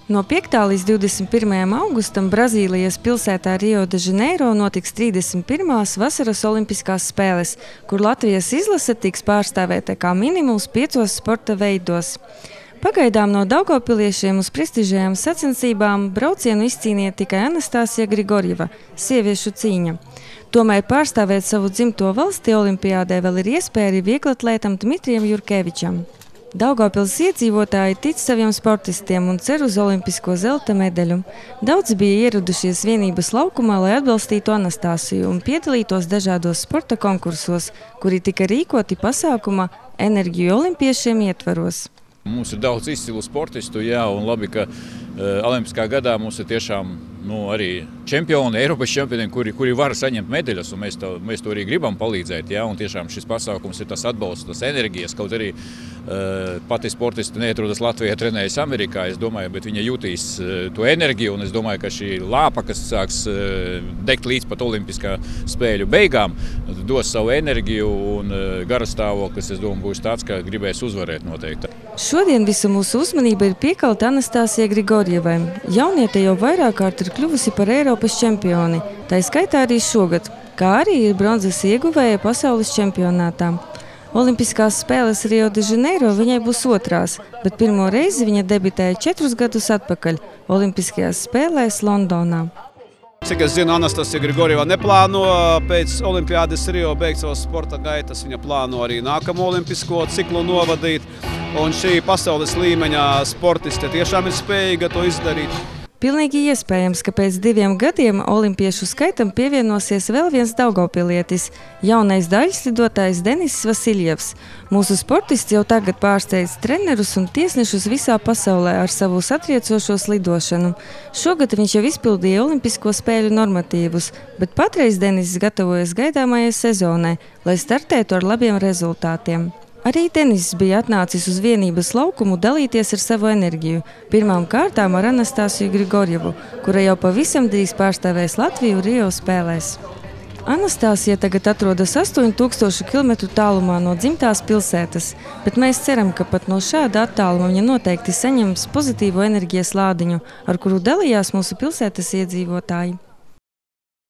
No 5. līdz 21. augustam Brazīlijas pilsētā Rio de Janeiro notiks 31. vasaras olimpiskās spēles, kur Latvijas izlase tiks pārstāvēta kā minimums 5 sporta veidos. Pagaidām no daugavpiliešiem uz prestižajām sacensībām braucienu izcīnīja tikai Anastasija Grigorjeva, sieviešu cīņa. Tomēr pārstāvēt savu dzimto valsti olimpiādē vēl ir iespēja arī vieglatlētam Dmitrijam Jurkevičam. Daugavpils iedzīvotāji tic saviem sportistiem un cer uz olimpisko zelta medaļu. Daudz bija ieradušies vienības laukumā, lai atbalstītu Anastasiju un piedalītos dažādos sporta konkursos, kuri tika rīkoti pasākuma Enerģiju olimpiešiem ietvaros. Mums ir daudz izcilu sportistu, un labi, ka Olimpiskā gadā mums ir tiešām arī čempioni, Eiropas čempioni, kuri var saņemt medaļas, un mēs to arī gribam palīdzēt. Un tiešām šis pasākums ir tas atbalsts, tas enerģijas, kaut arī pati sportisti neatrodas Latvijā, trenējas Amerikā, es domāju, bet viņa jutīs to enerģiju, un es domāju, ka šī lāpa, kas sāks degt līdz pat olimpiskā spēļu beigām, dos savu enerģiju un garastāvoklis, es domāju, būs tāds, ka gribēs uzvarēt noteikti. Šodien visa mūsu uzmanība ir piekalta Anastasijai Grigorjevai. Jauniete jau vairāk kārt ir kļuvusi par Eiropas čempioni, tā skaitā arī šogad, kā arī ir bronzas ieguvēja pasaules čempionātā. Olimpiskās spēles Rio de Janeiro viņai būs otrās, bet pirmo reizi viņa debitēja 4 gadus atpakaļ Olimpiskajās spēlēs Londonā. Cik es zinu, Anastasija Grigorjeva neplāno pēc Olimpiādes Rio beigt savas sporta gaitas. Viņa plāno arī nākamo olimpisko ciklu novadīt. Un šī pasaules līmeņa sportiste tiešām ir spējīga to izdarīt. Pilnīgi iespējams, ka pēc 2 gadiem olimpiešu skaitam pievienosies vēl viens daugavpilietis – jaunais daļslidotājs Denis Vasiljevs. Mūsu sportists jau tagad pārsteidz trenerus un tiesnešus visā pasaulē ar savu satriecošo slidošanu. Šogad viņš jau izpildīja olimpisko spēļu normatīvus, bet patreiz Denis gatavojas gaidāmajai sezonai, lai startētu ar labiem rezultātiem. Arī Denis bija atnācis uz vienības laukumu dalīties ar savu enerģiju, pirmām kārtām ar Anastasiju Grigorjevu, kura jau pavisam drīz pārstāvēs Latviju Rio spēlēs. Anastasija tagad atrodas 8000 km tālumā no dzimtās pilsētas, bet mēs ceram, ka pat no šāda attāluma viņa noteikti saņems pozitīvo enerģijas lādiņu, ar kuru dalījās mūsu pilsētas iedzīvotāji.